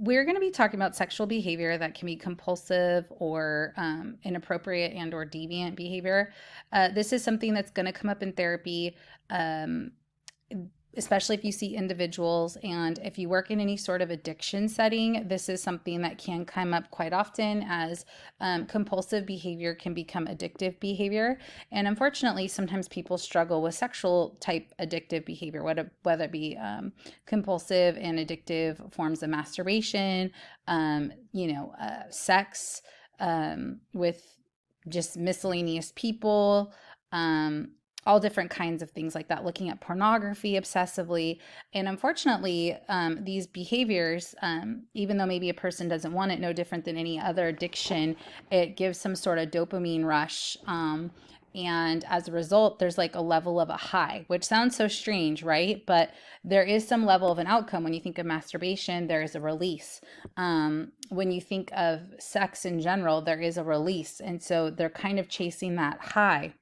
we're going to be talking about sexual behavior that can be compulsive or inappropriate and or deviant behavior. This is something that's going to come up in therapy. Um, Especially if you see individuals and if you work in any sort of addiction setting, this is something that can come up quite often as compulsive behavior can become addictive behavior. And unfortunately, sometimes people struggle with sexual type addictive behavior, whether it be compulsive and addictive forms of masturbation, sex with just miscellaneous people. All different kinds of things like that, looking at pornography obsessively. And unfortunately, these behaviors, even though maybe a person doesn't want it, no different than any other addiction, it gives some sort of dopamine rush. And as a result, there's like a level of a high, which sounds so strange, right? But there is some level of an outcome. When you think of masturbation, there is a release. When you think of sex in general, there is a release. And so they're kind of chasing that high.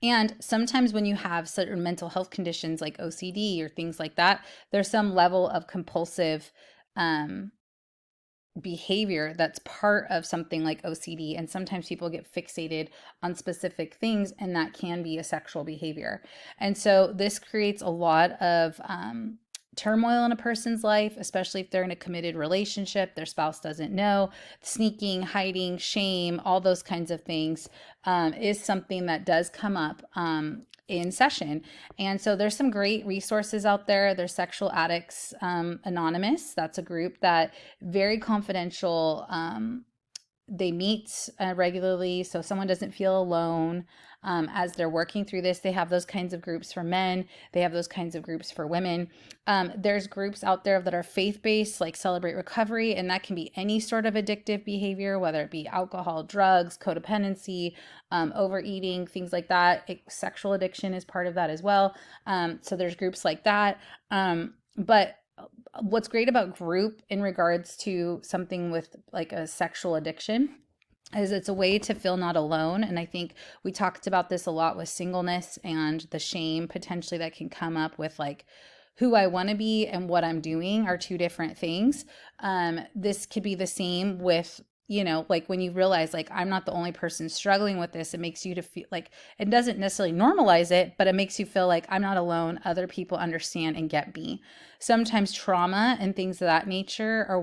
And sometimes when you have certain mental health conditions like OCD or things like that, there's some level of compulsive um, behavior that's part of something like OCD. And sometimes people get fixated on specific things, and that can be a sexual behavior. And so this creates a lot of turmoil in a person's life, especially if they're in a committed relationship, their spouse doesn't know. Sneaking, hiding, shame, all those kinds of things is something that does come up in session. And so there's some great resources out there. There's Sexual Addicts Anonymous. That's a group that very confidential. They meet regularly so someone doesn't feel alone as they're working through this. They have those kinds of groups for men, they have those kinds of groups for women. There's groups out there that are faith-based, like Celebrate Recovery, and that can be any sort of addictive behavior, whether it be alcohol, drugs, codependency, overeating, things like that. Sexual addiction is part of that as well. So there's groups like that. But what's great about group in regards to something with like a sexual addiction is it's a way to feel not alone. And I think we talked about this a lot with singleness and the shame potentially that can come up with like who I want to be and what I'm doing are two different things. This could be the same with, like when you realize like I'm not the only person struggling with this, it makes you to feel like it doesn't necessarily normalize it, but it makes you feel like I'm not alone. Other people understand and get me. Sometimes trauma and things of that nature are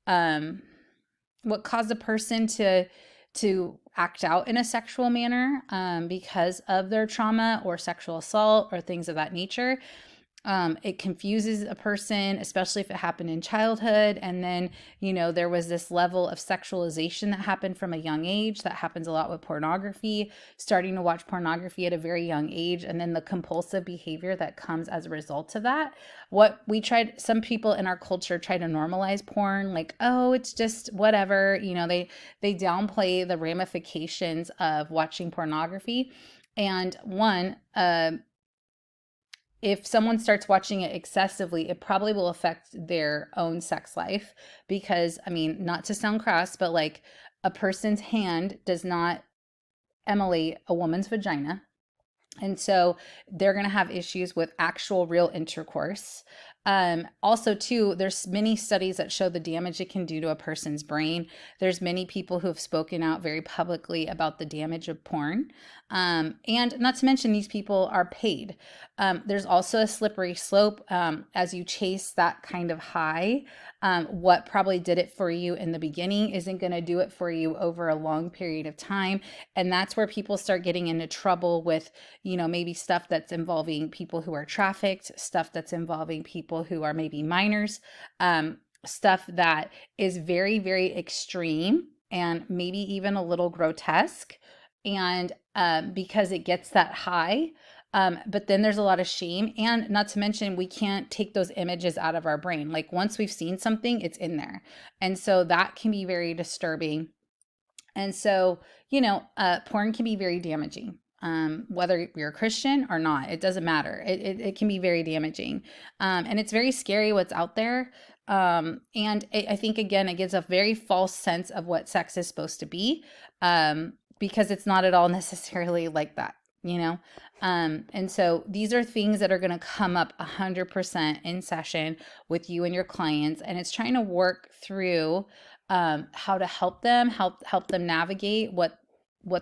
um, what cause a person to act out in a sexual manner because of their trauma or sexual assault or things of that nature. It confuses a person, especially if it happened in childhood. And then, there was this level of sexualization that happened from a young age. That happens a lot with pornography, starting to watch pornography at a very young age. And then the compulsive behavior that comes as a result of that. Some people in our culture try to normalize porn, like, oh, it's just whatever. They downplay the ramifications of watching pornography. And if someone starts watching it excessively, it probably will affect their own sex life because, I mean, not to sound crass, but like a person's hand does not emulate a woman's vagina. And so they're going to have issues with actual real intercourse. Also, too, there's many studies that show the damage it can do to a person's brain. There's many people who have spoken out very publicly about the damage of porn. And not to mention, these people are paid. There's also a slippery slope as you chase that kind of high. What probably did it for you in the beginning isn't going to do it for you over a long period of time. And that's where people start getting into trouble with, maybe stuff that's involving people who are trafficked, stuff that's involving people who are maybe minors, stuff that is very, very extreme and maybe even a little grotesque. And because it gets that high, but then there's a lot of shame. And not to mention, we can't take those images out of our brain. Like once we've seen something, it's in there. And so that can be very disturbing. And so, porn can be very damaging. Whether you're a Christian or not, it doesn't matter. It can be very damaging. And it's very scary what's out there. And I think, again, it gives a very false sense of what sex is supposed to be because it's not at all necessarily like that. you know? And so these are things that are going to come up 100% in session with you and your clients. And it's trying to work through how to help them navigate what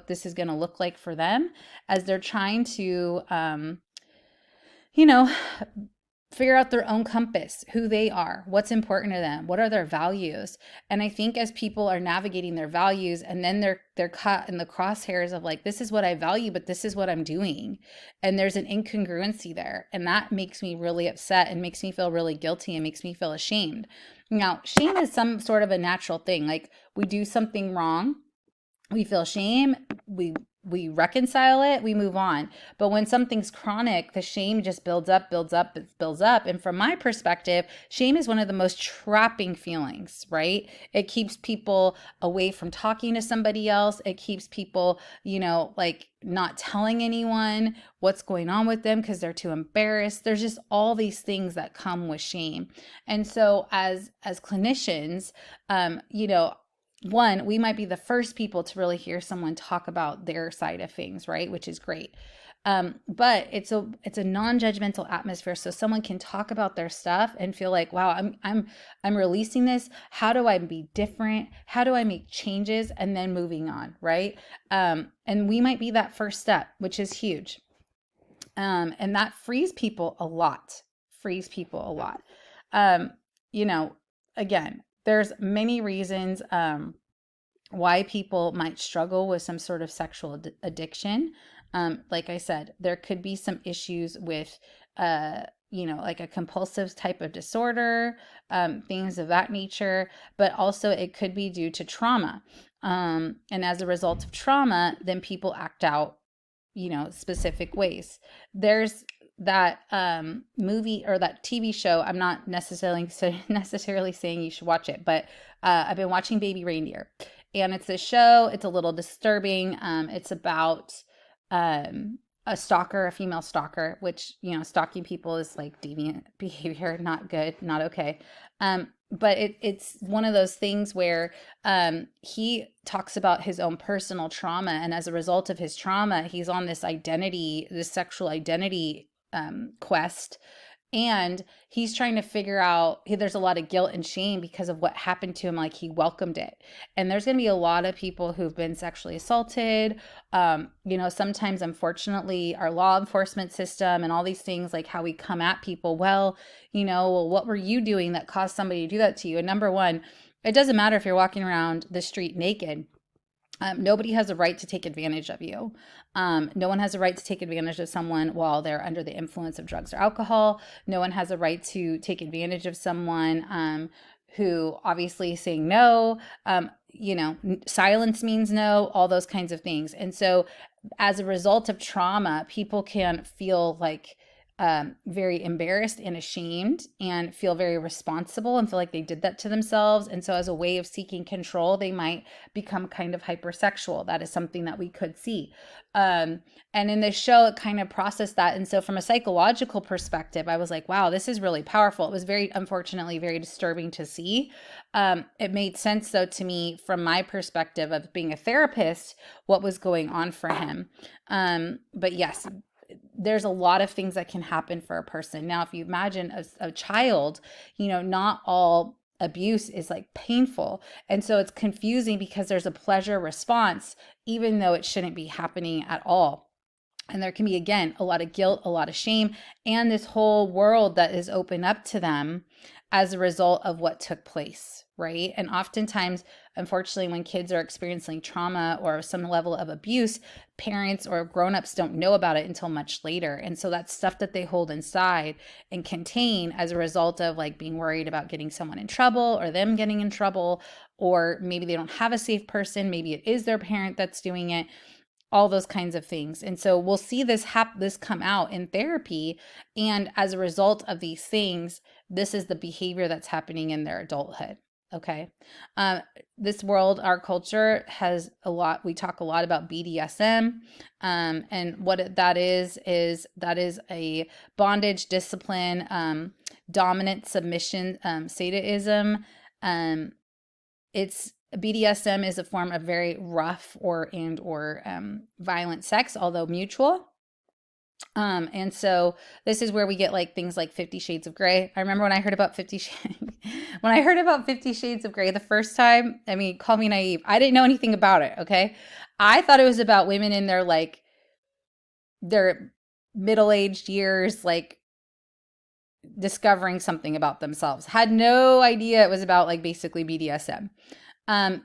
this is going to look like for them as they're trying to, you know, figure out their own compass, who they are, what's important to them, what are their values. And I think as people are navigating their values and then they're caught in the crosshairs of like, this is what I value, but this is what I'm doing. And there's an incongruency there. And that makes me really upset and makes me feel really guilty and makes me feel ashamed. Now, shame is some sort of a natural thing. Like we do something wrong, we feel shame, we reconcile it, we move on. But when something's chronic, the shame just builds up, builds up. And from my perspective, shame is one of the most trapping feelings, right? It keeps people away from talking to somebody else. It keeps people, like not telling anyone what's going on with them because they're too embarrassed. There's just all these things that come with shame. And so as clinicians, one, we might be the first people to really hear someone talk about their side of things, right? Which is great. But it's a non-judgmental atmosphere, so someone can talk about their stuff and feel like, wow, I'm releasing this. How do I be different? How do I make changes? And then moving on, right? And we might be that first step, which is huge. And that frees people a lot. Again, there's many reasons why people might struggle with some sort of sexual addiction. Like I said, there could be some issues with, like a compulsive type of disorder, things of that nature, but also it could be due to trauma. And as a result of trauma, then people act out, specific ways. There's that movie or that TV show. I'm not necessarily saying you should watch it, but I've been watching Baby Reindeer, and it's a show. It's a little disturbing. It's about a stalker, a female stalker, which stalking people is like deviant behavior, not good, not okay. But it's one of those things where he talks about his own personal trauma, and as a result of his trauma, he's on this sexual identity quest, and he's trying to figure out, there's a lot of guilt and shame because of what happened to him. Like he welcomed it. And there's going to be a lot of people who've been sexually assaulted. Sometimes, unfortunately, our law enforcement system and all these things, like how we come at people, well, what were you doing that caused somebody to do that to you? And number one, it doesn't matter if you're walking around the street naked. Nobody has a right to take advantage of you. No one has a right to take advantage of someone while they're under the influence of drugs or alcohol. No one has a right to take advantage of someone who obviously is saying no. Silence means no, all those kinds of things. And so as a result of trauma, people can feel like very embarrassed and ashamed and feel very responsible and feel like they did that to themselves. And so as a way of seeking control, they might become kind of hypersexual. That is something that we could see. And in this show, it kind of processed that. And so from a psychological perspective, I was like, wow, this is really powerful. It was unfortunately, very disturbing to see. It made sense though to me from my perspective of being a therapist, what was going on for him. But yes, there's a lot of things that can happen for a person. Now, if you imagine a child, not all abuse is like painful. And so it's confusing because there's a pleasure response, even though it shouldn't be happening at all. And there can be, again, a lot of guilt, a lot of shame, and this whole world that is open up to them as a result of what took place, right? And oftentimes, unfortunately, when kids are experiencing trauma or some level of abuse, parents or grown-ups don't know about it until much later. And so that's stuff that they hold inside and contain as a result of like being worried about getting someone in trouble or them getting in trouble, or maybe they don't have a safe person. Maybe it is their parent that's doing it. All those kinds of things. And so we'll see this come out in therapy. And as a result of these things, this is the behavior that's happening in their adulthood. Okay. This world, our culture has we talk a lot about BDSM. And what that is a bondage, discipline, dominant, submission, sadism. BDSM is a form of very rough or violent sex, although mutual. And so this is where we get like things like 50 Shades of Grey. I remember when I heard about when I heard about 50 Shades of Grey the first time, I mean, call me naive. I didn't know anything about it, okay? I thought it was about women in their like their middle-aged years, like discovering something about themselves. Had no idea it was about like basically BDSM.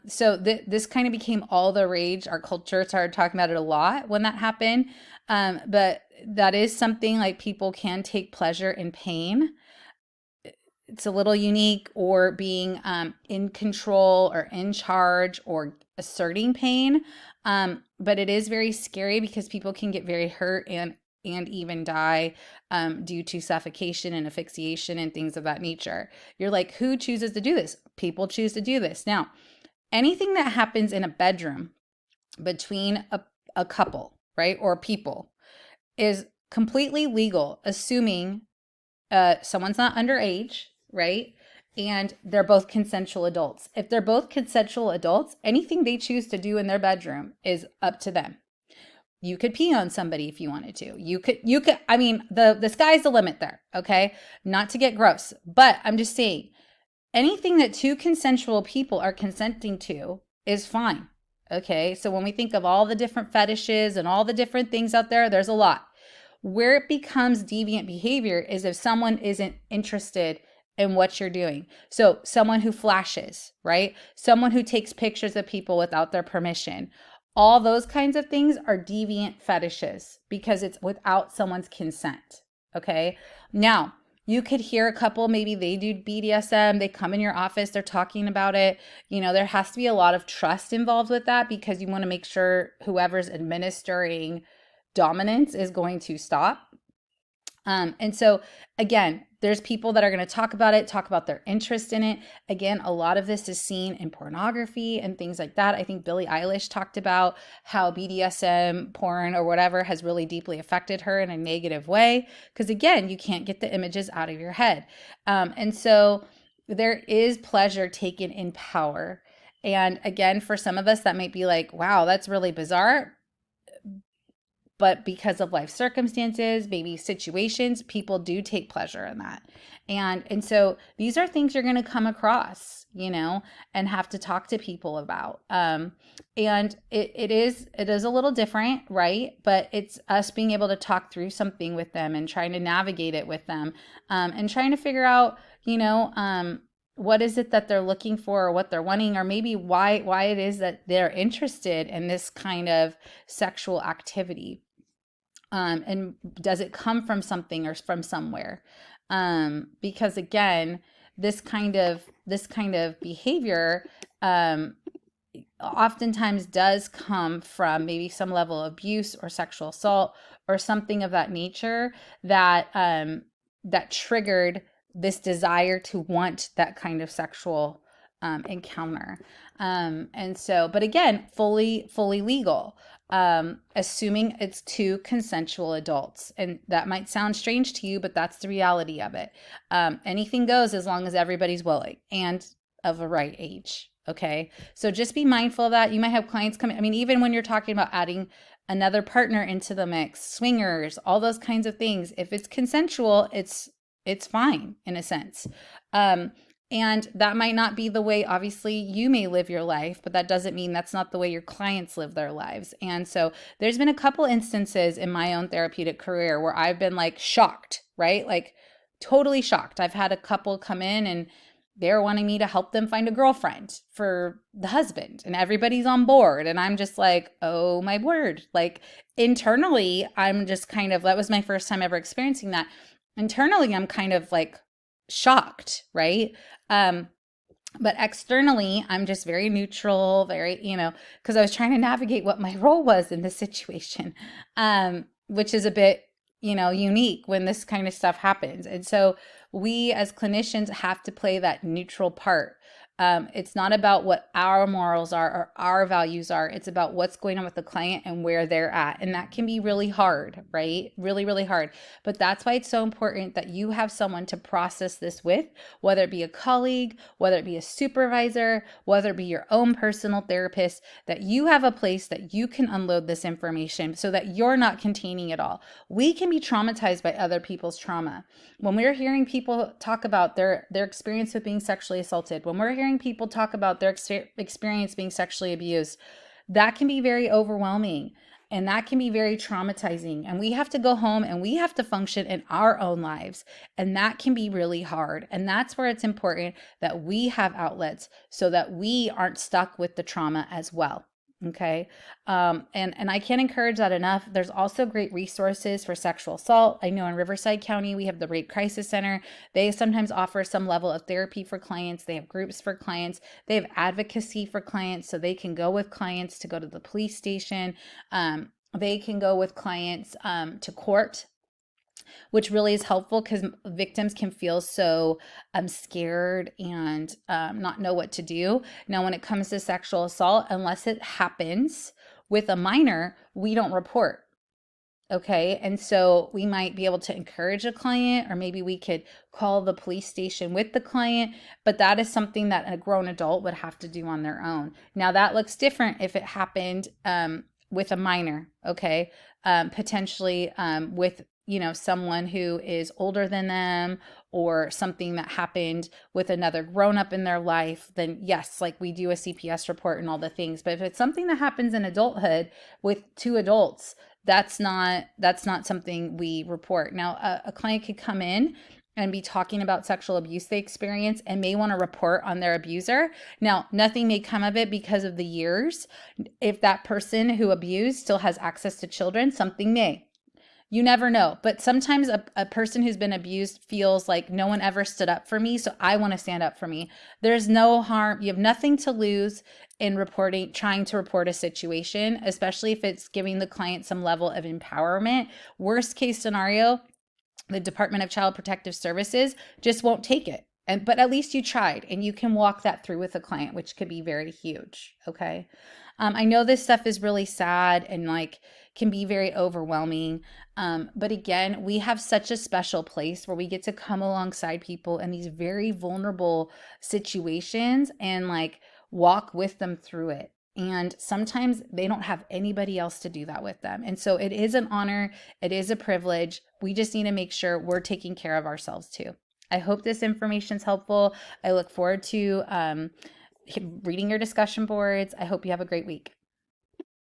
So this kind of became all the rage. Our culture started talking about it a lot when that happened. But that is something like people can take pleasure in pain. It's a little unique, or being in control or in charge or asserting pain. But it is very scary because people can get very hurt and even die due to suffocation and asphyxiation and things of that nature. You're like, who chooses to do this? People choose to do this. Now, anything that happens in a bedroom between a couple, right, or people is completely legal, assuming someone's not underage, right? And they're both consensual adults. If they're both consensual adults, anything they choose to do in their bedroom is up to them. You could pee on somebody if you wanted to. You could, I mean, the sky's the limit there, okay? Not to get gross, but I'm just saying anything that two consensual people are consenting to is fine. Okay? So when we think of all the different fetishes and all the different things out there, there's a lot. Where it becomes deviant behavior is if someone isn't interested in what you're doing. So someone who flashes, right? Someone who takes pictures of people without their permission. All those kinds of things are deviant fetishes because it's without someone's consent. Okay? Now, you could hear a couple, maybe they do BDSM, they come in your office, they're talking about it. You know, there has to be a lot of trust involved with that because you want to make sure whoever's administering dominance is going to stop. And so again, there's people that are going to talk about it, talk about their interest in it. Again, a lot of this is seen in pornography and things like that. I think Billie Eilish talked about how BDSM porn or whatever has really deeply affected her in a negative way. Because again, you can't get the images out of your head. And so there is pleasure taken in power. And again, for some of us, that might be like, wow, that's really bizarre. But because of life circumstances, maybe situations, people do take pleasure in that. And so these are things you're going to come across, you know, and have to talk to people about. And it is a little different, right? But it's us being able to talk through something with them and trying to navigate it with them, and trying to figure out, you know, what is it that they're looking for, or what they're wanting, or maybe why it is that they're interested in this kind of sexual activity. And does it come from something or from somewhere? Because again, this kind of behavior oftentimes does come from maybe some level of abuse or sexual assault or something of that nature that that triggered this desire to want that kind of sexual encounter. And so, but again, fully legal, assuming it's two consensual adults. And that might sound strange to you, but that's the reality of it. Anything goes as long as everybody's willing and of a right age. Okay. So just be mindful of that. You might have clients come. I mean, even when you're talking about adding another partner into the mix, swingers, all those kinds of things, if it's consensual, it's fine in a sense. And that might not be the way, obviously, you may live your life, but that doesn't mean that's not the way your clients live their lives. And so there's been a couple instances in my own therapeutic career where I've been like shocked, right? Like totally shocked. I've had a couple come in and they're wanting me to help them find a girlfriend for the husband, and everybody's on board. And I'm just like, oh my word. Like internally, I'm just kind of, that was my first time ever experiencing that. Internally, I'm kind of like shocked, right? But externally, I'm just very neutral, very, you know, because I was trying to navigate what my role was in this situation, which is a bit, you know, unique when this kind of stuff happens. And so we as clinicians have to play that neutral part. It's not about what our morals are or our values are. It's about what's going on with the client and where they're at. And that can be really hard, right? Really, really hard. But that's why it's so important that you have someone to process this with, whether it be a colleague, whether it be a supervisor, whether it be your own personal therapist, that you have a place that you can unload this information so that you're not containing it all. We can be traumatized by other people's trauma. When we're hearing people talk about their experience with being sexually assaulted, when we're hearing people talk about their experience being sexually abused, that can be very overwhelming and that can be very traumatizing. And we have to go home and we have to function in our own lives. And that can be really hard. And that's where it's important that we have outlets so that we aren't stuck with the trauma as well. Okay. And I can't encourage that enough. There's also great resources for sexual assault. I know in Riverside County, we have the Rape Crisis Center. They sometimes offer some level of therapy for clients. They have groups for clients. They have advocacy for clients, so they can go with clients to go to the police station. They can go with clients to court, which really is helpful because victims can feel so scared and not know what to do. Now, when it comes to sexual assault, unless it happens with a minor, we don't report. Okay. And so we might be able to encourage a client, or maybe we could call the police station with the client, but that is something that a grown adult would have to do on their own. Now, that looks different if it happened with a minor. Okay. Potentially with someone who is older than them, or something that happened with another grown up in their life, then yes, like we do a CPS report and all the things. But if it's something that happens in adulthood with two adults, that's not something we report. Now, a client could come in and be talking about sexual abuse they experience and may want to report on their abuser. Now, nothing may come of it because of the years. If that person who abused still has access to children, something may. You never know. But sometimes a person who's been abused feels like no one ever stood up for me, so I want to stand up for me. There's no harm. You have nothing to lose in trying to report a situation, especially if it's giving the client some level of empowerment. Worst case scenario, the Department of Child Protective Services just won't take it. But at least you tried, and you can walk that through with a client, which could be very huge. Okay. I know this stuff is really sad and like can be very overwhelming. But again, we have such a special place where we get to come alongside people in these very vulnerable situations and like walk with them through it. And sometimes they don't have anybody else to do that with them. And so it is an honor. It is a privilege. We just need to make sure we're taking care of ourselves too. I hope this information is helpful. I look forward to reading your discussion boards. I hope you have a great week.